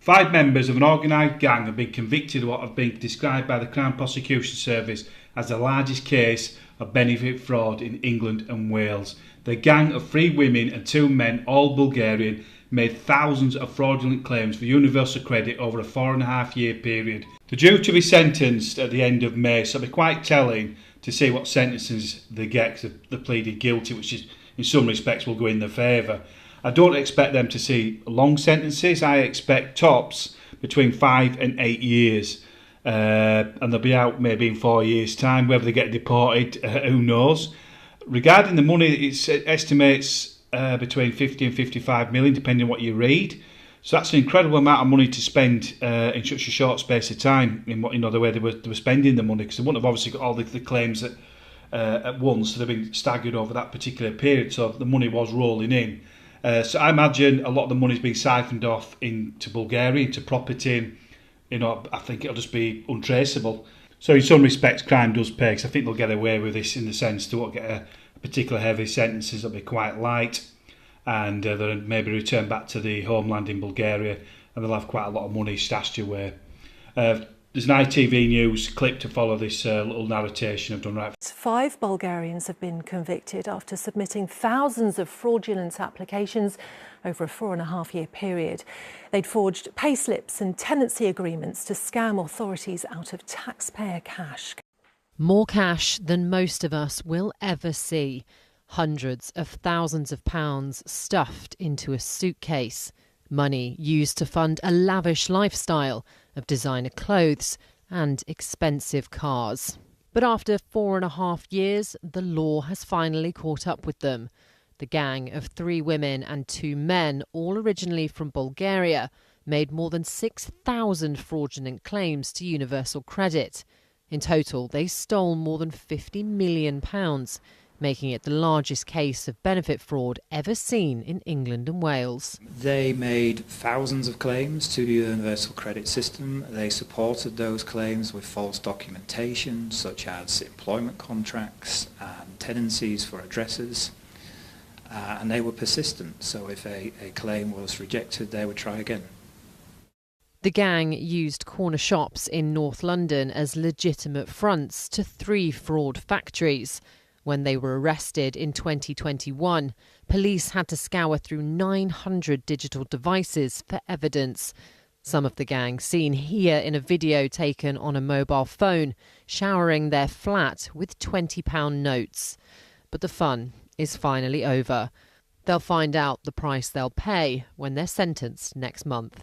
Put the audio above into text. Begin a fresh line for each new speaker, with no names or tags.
5 members of an organised gang have been convicted of what have been described by the Crown Prosecution Service as the largest case of benefit fraud in England and Wales. The gang of 3 women and 2 men, all Bulgarian, made thousands of fraudulent claims for universal credit over a 4.5-year period. They're due to be sentenced at the end of May, so it'll be quite telling to see what sentences they get, because they pleaded guilty, which is, in some respects, will go in their favour. I don't expect them to see long sentences. I expect tops between 5 and 8 years. And they'll be out maybe in 4 years' time. Whether they get deported, who knows. Regarding the money, it estimates between 50 and 55 million, depending on what you read. So that's an incredible amount of money to spend in such a short space of time. In what, the way they were spending the money, because they wouldn't have obviously got all the claims at once. So they've been staggered over that particular period. So the money was rolling in. So I imagine a lot of the money's been siphoned off into Bulgaria, into property. I think it'll just be untraceable. So in some respects, crime does pay, because I think they'll get away with this in the sense they won't get a particular heavy sentences. They'll be quite light, and they'll maybe return back to the homeland in Bulgaria, and they'll have quite a lot of money stashed away. There's an ITV News clip to follow this little narration I've done right.
5 Bulgarians have been convicted after submitting thousands of fraudulent applications over a 4.5-year period. They'd forged payslips and tenancy agreements to scam authorities out of taxpayer cash.
More cash than most of us will ever see. Hundreds of thousands of pounds stuffed into a suitcase. Money used to fund a lavish lifestyle of designer clothes and expensive cars. But after 4.5 years, the law has finally caught up with them. The gang of 3 women and 2 men, all originally from Bulgaria, made more than 6,000 fraudulent claims to Universal Credit. In total, they stole more than £50 million, making it the largest case of benefit fraud ever seen in England and Wales.
They made thousands of claims to the Universal Credit system. They supported those claims with false documentation, such as employment contracts and tenancies for addresses. And they were persistent, so if a claim was rejected, they would try again.
The gang used corner shops in North London as legitimate fronts to 3 fraud factories. When they were arrested in 2021, police had to scour through 900 digital devices for evidence. Some of the gang seen here in a video taken on a mobile phone, showering their flat with £20 notes. But the fun is finally over. They'll find out the price they'll pay when they're sentenced next month.